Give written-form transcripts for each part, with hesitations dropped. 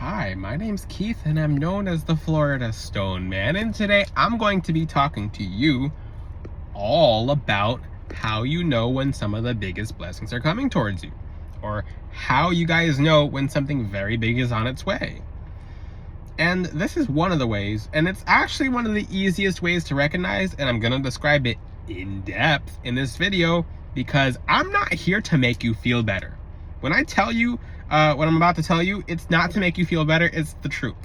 Hi, my name's Keith and I'm known as the Florida Stone Man, and today I'm going to be talking to you all about how you know when some of the biggest blessings are coming towards you, or how you guys know when something very big is on its way. And this is one of the ways, and it's actually one of the easiest ways to recognize, and I'm going to describe it in depth in this video because I'm not here to make you feel better. When I tell you what I'm about to tell you, it's not to make you feel better, it's the truth.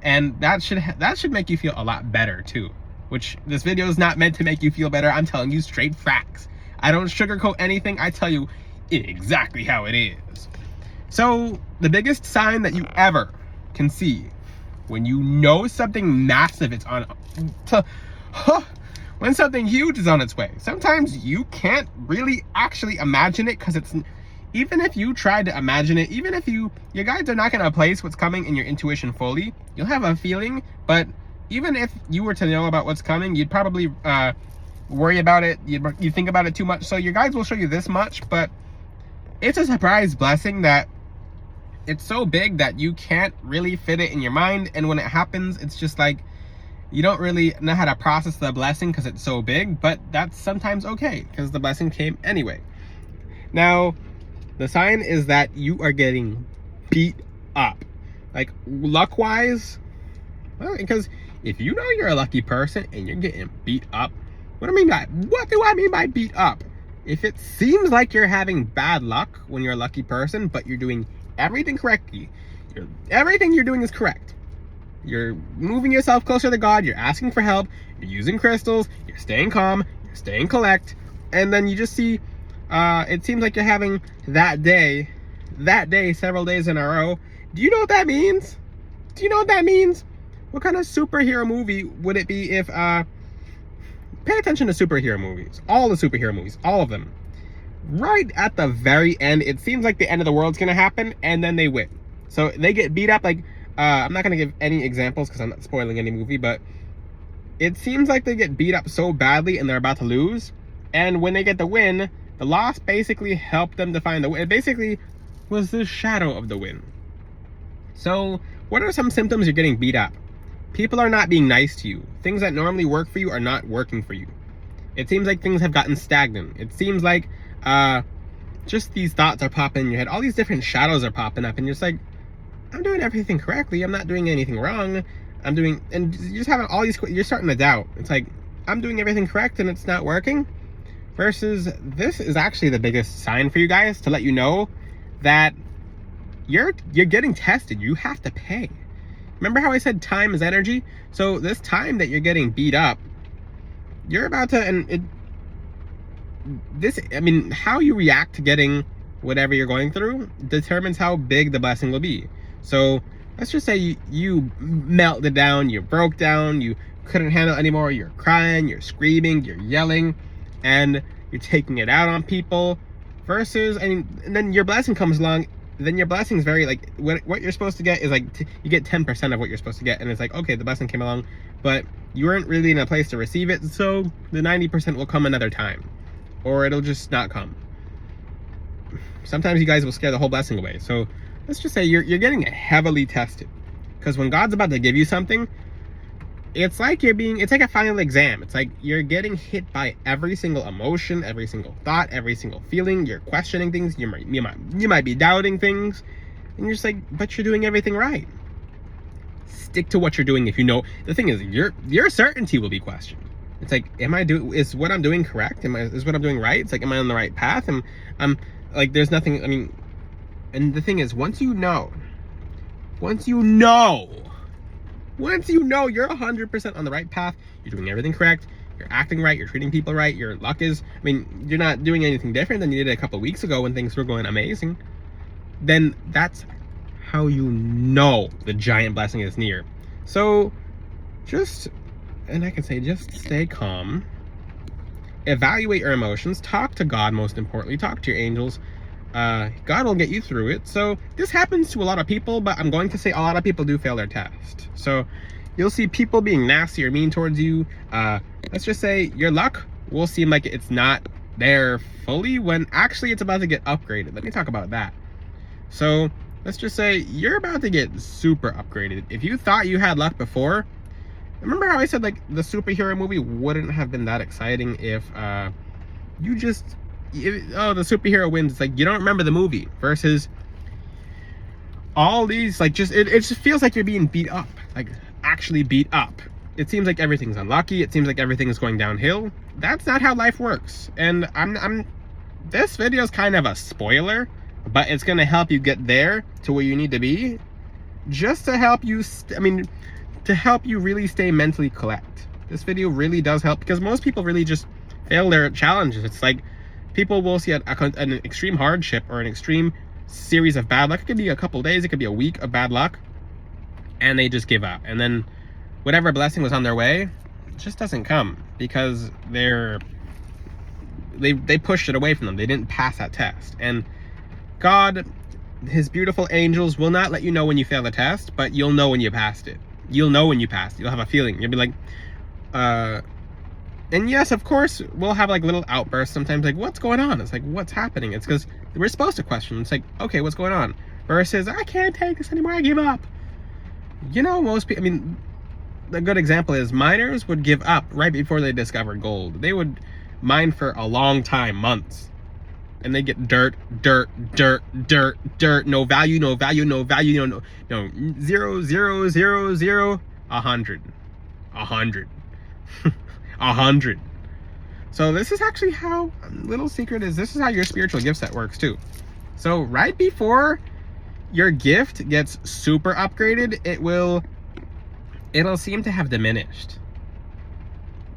And that should make you feel a lot better too. Which this video is not meant to make you feel better. I'm telling you straight facts. I don't sugarcoat anything. I tell you exactly how it is. So the biggest sign that you ever can see when you know something massive is when something huge is on its way. Sometimes you can't really actually imagine it because it's, even if you tried to imagine it, even if your guides are not going to place what's coming in your intuition fully, you'll have a feeling. But even if you were to know about what's coming, you'd probably worry about it. You'd think about it too much. So your guides will show you this much, but it's a surprise blessing that it's so big that you can't really fit it in your mind. And when it happens, it's just like you don't really know how to process the blessing because it's so big. But that's sometimes okay because the blessing came anyway. Now, the sign is that you are getting beat up, like luck-wise. Well, because if you know you're a lucky person and you're getting beat up, what do I mean by beat up? If it seems like you're having bad luck when you're a lucky person, but you're doing everything correctly, everything you're doing is correct. You're moving yourself closer to God. You're asking for help. You're using crystals. You're staying calm. You're staying collect, and then you just see. It seems like you're having that day several days in a row. Do you know what that means? Do you know what that means? What kind of superhero movie would it be if, pay attention to superhero movies. All the superhero movies, all of them. Right at the very end, it seems like the end of the world's gonna happen, and then they win. So they get beat up, like, I'm not gonna give any examples because I'm not spoiling any movie, but it seems like they get beat up so badly and they're about to lose, and when they get the win, the loss basically helped them to find the win. It basically was the shadow of the win. So, what are some symptoms you're getting beat up? People are not being nice to you. Things that normally work for you are not working for you. It seems like things have gotten stagnant. It seems like just these thoughts are popping in your head. All these different shadows are popping up, and you're just like, I'm doing everything correctly. I'm not doing anything wrong. And you're just having all these, you're starting to doubt. It's like, I'm doing everything correct and it's not working. Versus this is actually the biggest sign for you guys to let you know that you're getting tested. You have to pay. Remember how I said time is energy? So this time that you're getting beat up, you're about to, how you react to getting whatever you're going through determines how big the blessing will be. So let's just say you melted down, you broke down, you couldn't handle it anymore, you're crying, you're screaming, you're yelling, and you're taking it out on people. Versus, and then your blessing comes along, then your blessing is very, like, what you're supposed to get is like, you get 10% of what you're supposed to get, and it's like, okay, the blessing came along, but you weren't really in a place to receive it, so the 90% will come another time, or it'll just not come. Sometimes you guys will scare the whole blessing away. So let's just say you're getting heavily tested, because when God's about to give you something, it's like it's like a final exam. It's like you're getting hit by every single emotion, every single thought, every single feeling. You're questioning things. You might be doubting things, and you're just like, but you're doing everything right. Stick to what you're doing. If you know, the thing is, your certainty will be questioned. It's like, is what I'm doing correct? Is what I'm doing right? It's like, am I on the right path? I'm like, there's nothing. And the thing is, once you know you're 100% on the right path, you're doing everything correct, you're acting right, you're treating people right, your luck is, you're not doing anything different than you did a couple of weeks ago when things were going amazing, then that's how you know the giant blessing is near. So just stay calm, evaluate your emotions, talk to God, most importantly, talk to your angels. God will get you through it. So this happens to a lot of people, but I'm going to say a lot of people do fail their test. So you'll see people being nasty or mean towards you. Let's just say your luck will seem like it's not there fully when actually it's about to get upgraded. Let me talk about that. So let's just say you're about to get super upgraded. If you thought you had luck before, remember how I said like the superhero movie wouldn't have been that exciting if you just the superhero wins. It's like you don't remember the movie versus all these like just it just feels like you're being beat up, like actually beat up. It seems like everything's unlucky. It seems like everything is going downhill. That's not how life works. And I'm this video is kind of a spoiler, but it's gonna help you get there to where you need to be, just to help you. To help you really stay mentally correct. This video really does help because most people really just fail their challenges. It's like people will see an extreme hardship or an extreme series of bad luck. It could be a couple days, it could be a week of bad luck, and they just give up. And then whatever blessing was on their way just doesn't come because they pushed it away from them. They didn't pass that test. And God, his beautiful angels will not let you know when you fail the test, but you'll know when you passed it. You'll know when you passed. You'll have a feeling. You'll be like, and yes, of course, we'll have like little outbursts sometimes, like, what's going on? It's like, what's happening? It's because we're supposed to question. It's like, okay, what's going on? Versus, I can't take this anymore, I give up. You know, most people, a good example is miners would give up right before they discovered gold. They would mine for a long time, months. And they get dirt, no value, no 0, 0, 0, 0, 100, 100. So this is actually how, little secret is, this is how your spiritual gift set works too. So right before your gift gets super upgraded, it'll seem to have diminished.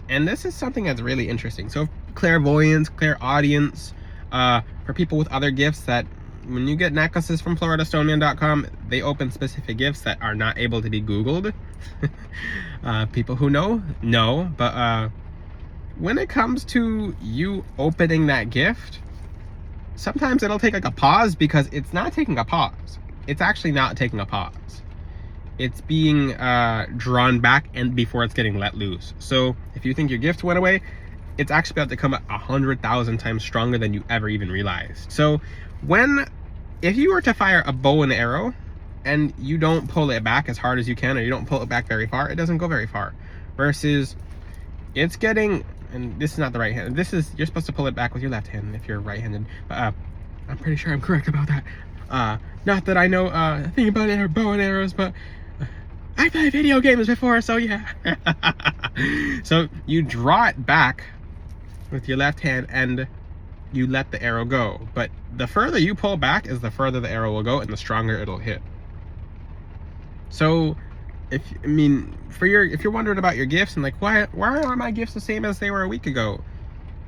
And this is something that's really interesting. So clairvoyance, clairaudience, for people with other gifts, that when you get necklaces from FloridaStoneman.com, they open specific gifts that are not able to be Googled. People who know, but when it comes to you opening that gift, sometimes it'll take like a pause, because it's not taking a pause. It's actually not taking a pause. It's being drawn back and before it's getting let loose. So if you think your gift went away, it's actually about to come 100,000 times stronger than you ever even realized. So if you were to fire a bow and arrow and you don't pull it back as hard as you can, or you don't pull it back very far, it doesn't go very far. Versus it's getting, and this is not the right hand, you're supposed to pull it back with your left hand if you're right-handed, but I'm pretty sure I'm correct about that. Not that I know a thing about bow and arrows, but I play video games before, so yeah. So you draw it back with your left hand and you let the arrow go. But the further you pull back is the further the arrow will go and the stronger it'll hit. So if you're wondering about your gifts and like, why aren't my gifts the same as they were a week ago?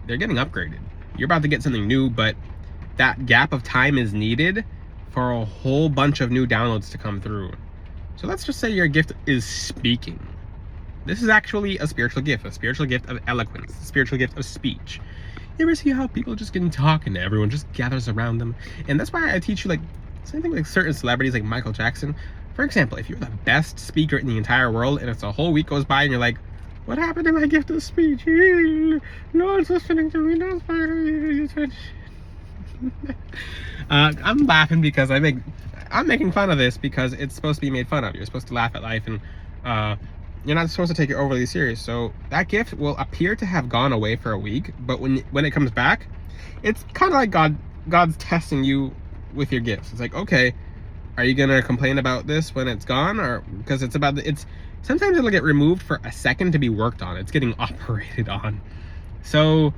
They're getting upgraded. You're about to get something new, but that gap of time is needed for a whole bunch of new downloads to come through. So let's just say your gift is speaking. This is actually a spiritual gift of eloquence, a spiritual gift of speech. You ever see how people just can talk and everyone just gathers around them? And that's why I teach you, like, same thing like certain celebrities like Michael Jackson. For example, if you're the best speaker in the entire world and it's a whole week goes by and you're like, what happened to my gift of speech? No one's listening to me. No one's paying. I'm laughing because I'm making fun of this because it's supposed to be made fun of. You're supposed to laugh at life, and you're not supposed to take it overly serious. So that gift will appear to have gone away for a week, but when it comes back, it's kind of like God's testing you with your gifts. It's like, okay, are you gonna complain about this when it's gone? Or because sometimes it'll get removed for a second to be worked on. It's getting operated on. So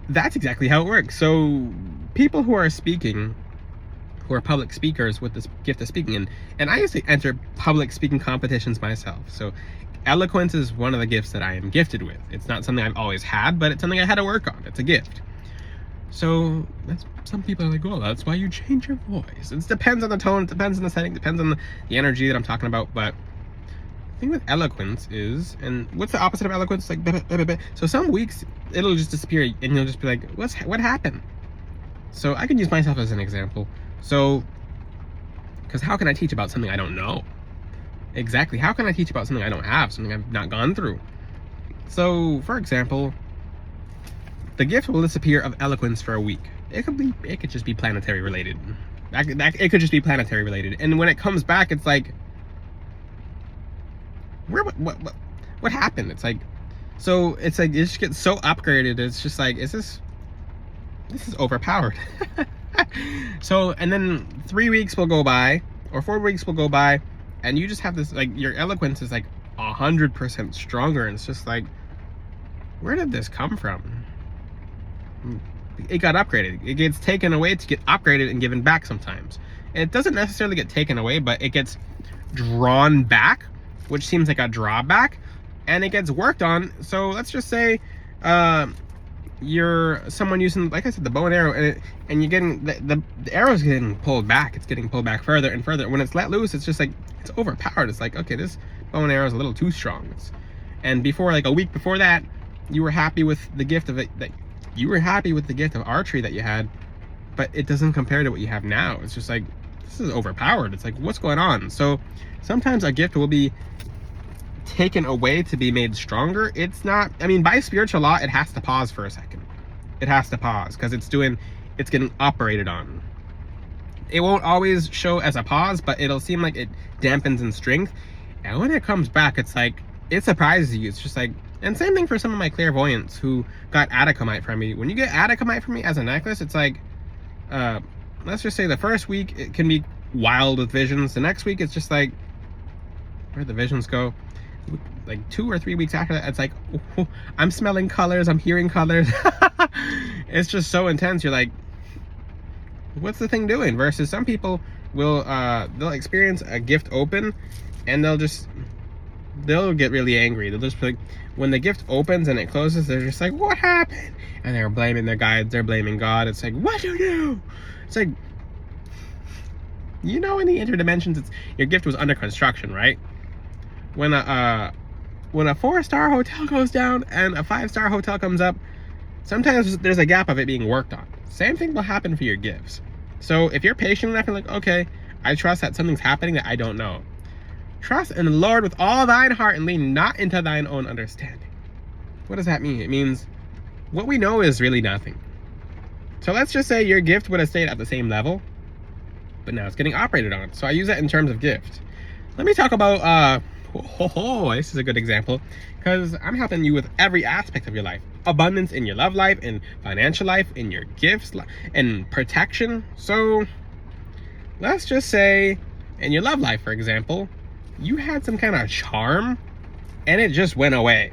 that's exactly how it works. So people who are speaking, who are public speakers with this gift of speaking, and I used to enter public speaking competitions myself. So eloquence is one of the gifts that I am gifted with. It's not something I've always had, but it's something I had to work on. It's a gift. So some people are like, well, that's why you change your voice. It depends on the tone, it depends on the setting, depends on the energy that I'm talking about. But the thing with eloquence is, and what's the opposite of eloquence? Like, so some weeks it'll just disappear and you'll just be like, what happened? So I can use myself as an example. So, because how can I teach about something I don't know? Exactly, how can I teach about something I don't have, something I've not gone through? So, for example, the gift will disappear of eloquence for a week. It could just be planetary related. That it could just be planetary related. And when it comes back, it's like, what happened? It's like, so it's like it just gets so upgraded. It's just like, this is overpowered. So, and then 3 weeks will go by, or 4 weeks will go by, and you just have this, like, your eloquence is like 100% stronger, and it's just like, where did this come from? It got upgraded. It gets taken away to get upgraded and given back sometimes. And it doesn't necessarily get taken away, but it gets drawn back, which seems like a drawback, and it gets worked on. So let's just say you're someone using, like I said, the bow and arrow, and you're getting the arrow's getting pulled back. It's getting pulled back further and further. When it's let loose, it's just like, it's overpowered. It's like, okay, this bow and arrow is a little too strong. And before, like a week before that, you were happy with the gift of it. You were happy with the gift of archery that you had, but it doesn't compare to what you have now. It's just like, this is overpowered. It's like, what's going on? So sometimes a gift will be taken away to be made stronger. It's not, I mean, by spiritual law, it has to pause for a second. It has to pause because it's getting operated on. It won't always show as a pause, but it'll seem like it dampens in strength. And when it comes back, it's like, it surprises you. It's just like, and same thing for some of my clairvoyants who got Atacamite from me. When you get Atacamite from me as a necklace, it's like, let's just say the first week it can be wild with visions. The next week it's just like, where'd the visions go? Like 2 or 3 weeks after that, it's like, oh, I'm smelling colors, I'm hearing colors. It's just so intense. You're like, what's the thing doing? Versus some people will, they'll experience a gift open and they'll get really angry. They'll just be like, when the gift opens and it closes, they're just like, what happened? And they're blaming their guides, they're blaming God. It's like, what do you do? It's like, you know, in the interdimensions, your gift was under construction, right? When a 4-star hotel goes down and a 5-star hotel comes up, sometimes there's a gap of it being worked on. Same thing will happen for your gifts. So if you're patient enough and like, okay, I trust that something's happening that I don't know. Trust in the Lord with all thine heart and lean not into thine own understanding. What does that mean? It means what we know is really nothing. So let's just say your gift would have stayed at the same level, but now it's getting operated on. So I use that in terms of gift. Let me talk about, this is a good example, because I'm helping you with every aspect of your life. Abundance in your love life, in financial life, in your gifts, and protection. So let's just say in your love life, for example, you had some kind of charm and it just went away.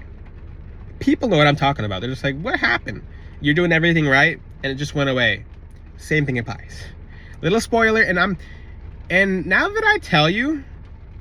People know what I'm talking about. They're just like, what happened? You're doing everything right and it just went away. Same thing applies. Little spoiler, and now that I tell you,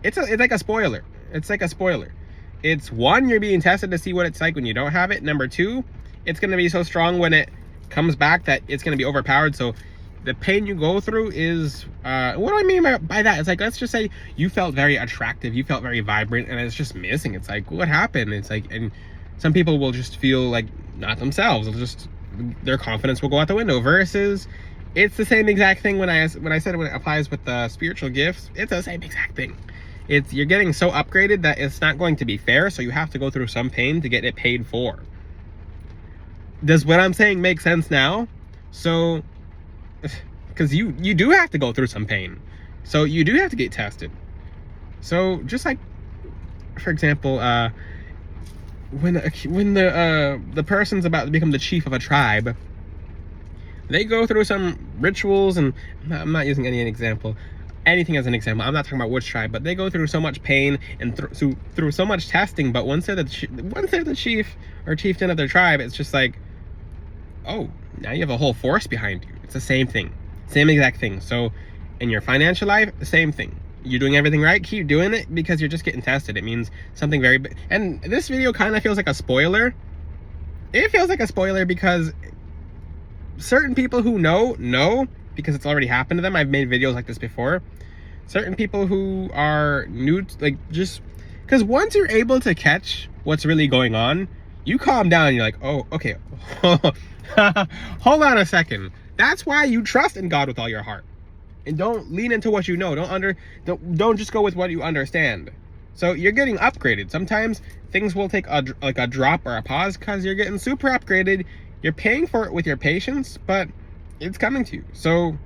it's like a spoiler. It's like a spoiler. It's one, you're being tested to see what it's like when you don't have it. Number two, it's going to be so strong when it comes back that it's going to be overpowered. So the pain you go through is, what do I mean by that? It's like, let's just say you felt very attractive, you felt very vibrant, and it's just missing. It's like, what happened? It's like, and some people will just feel like not themselves. Their confidence will go out the window. Versus, it's the same exact thing when I said when it applies with the spiritual gifts. It's the same exact thing. You're getting so upgraded that it's not going to be fair, so you have to go through some pain to get it paid for. Does what I'm saying make sense now? So, because you do have to go through some pain, so you do have to get tested. So just like, for example, when the person's about to become the chief of a tribe, they go through some rituals, and I'm not using anything as an example. I'm not talking about which tribe, but they go through so much pain and through so much testing. But once they're the chief or chieftain of their tribe, it's just like, oh, now you have a whole force behind you. It's the same thing, same exact thing. So in your financial life, the same thing. You're doing everything right, keep doing it, because you're just getting tested. It means something very big. And this video kind of feels like a spoiler. It feels like a spoiler because certain people who know because it's already happened to them. I've made videos like this before. Certain people who are new, like, just because once you're able to catch what's really going on, you calm down and you're like, oh, okay. Hold on a second. That's why you trust in God with all your heart. And don't lean into what you know. Don't just go with what you understand. So you're getting upgraded. Sometimes things will take a drop or a pause because you're getting super upgraded. You're paying for it with your patience, but it's coming to you. So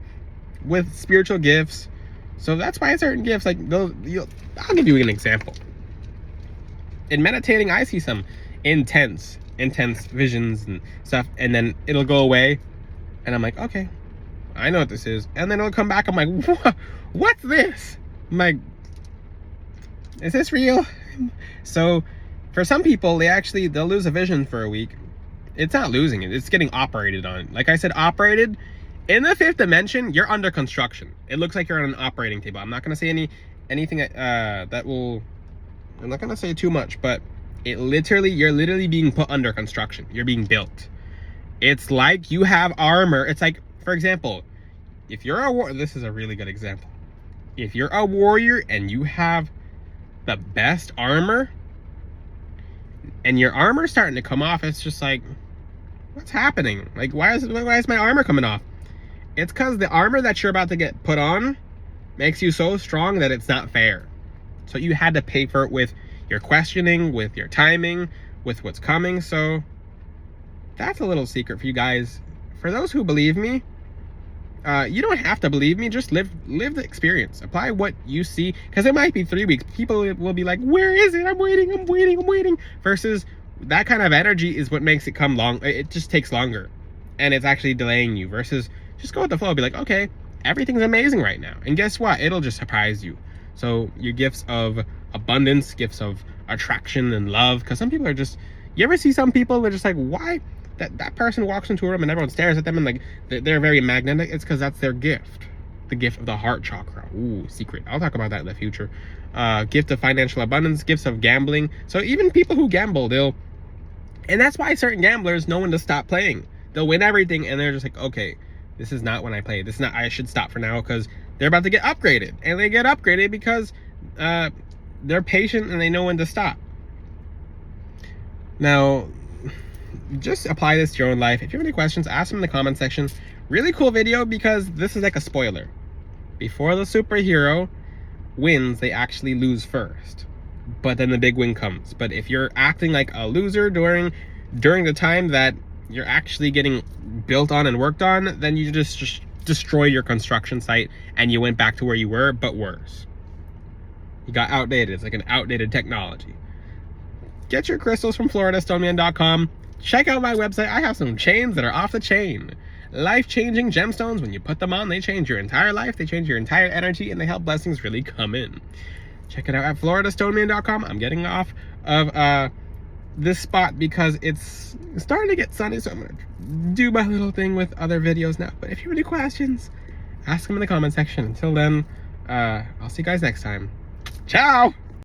with spiritual gifts. So that's why certain gifts, like, I'll give you an example. In meditating, I see some intense visions and stuff, and then it'll go away, and I'm like, okay, I know what this is. And then it'll come back, I'm like, what's this? I'm like, is this real? So for some people, they'll lose a vision for a week. It's not losing it, it's getting operated on. Like I said, operated. In the 5th dimension, you're under construction. It looks like you're on an operating table. I'm not going to say anything that will... I'm not going to say too much, but you're literally being put under construction. You're being built. It's like you have armor. It's like, for example, if you're a this is a really good example. If you're a warrior and you have the best armor, and your armor's starting to come off, it's just like, what's happening? Like, why is my armor coming off? It's because the armor that you're about to get put on makes you so strong that it's not fair. So you had to pay for it with your questioning, with your timing, with what's coming. So that's a little secret for you guys. For those who believe me, you don't have to believe me. Just live the experience. Apply what you see. Because it might be 3 weeks. People will be like, where is it? I'm waiting. Versus that kind of energy is what makes it come long. It just takes longer. And it's actually delaying you. Versus just go with the flow. Be like, okay, everything's amazing right now. And guess what? It'll just surprise you. So your gifts of abundance, gifts of attraction and love. Because some people are just, you ever see some people, they're just like, why? That person walks into a room and everyone stares at them and like they're very magnetic. It's because that's their gift. The gift of the heart chakra. Ooh, secret. I'll talk about that in the future. Gift of financial abundance, gifts of gambling. So even people who gamble, and that's why certain gamblers know when to stop playing. They'll win everything and they're just like, okay, this is not when I play. This is not, I should stop for now because they're about to get upgraded. And they get upgraded because they're patient and they know when to stop. Now, just apply this to your own life. If you have any questions, ask them in the comment section. Really cool video because this is like a spoiler. Before the superhero wins, they actually lose first. But then the big win comes. But if you're acting like a loser during the time that you're actually getting built on and worked on, then you just destroy your construction site and you went back to where you were, but worse. You got outdated. It's like an outdated technology. Get your crystals from FloridaStoneman.com. Check out my website. I have some chains that are off the chain. Life-changing gemstones. When you put them on, they change your entire life. They change your entire energy, and they help blessings really come in. Check it out at FloridaStoneman.com. I'm getting off of this spot because it's starting to get sunny, so I'm going to do my little thing with other videos now. But if you have any questions, ask them in the comment section. Until then, I'll see you guys next time. Ciao!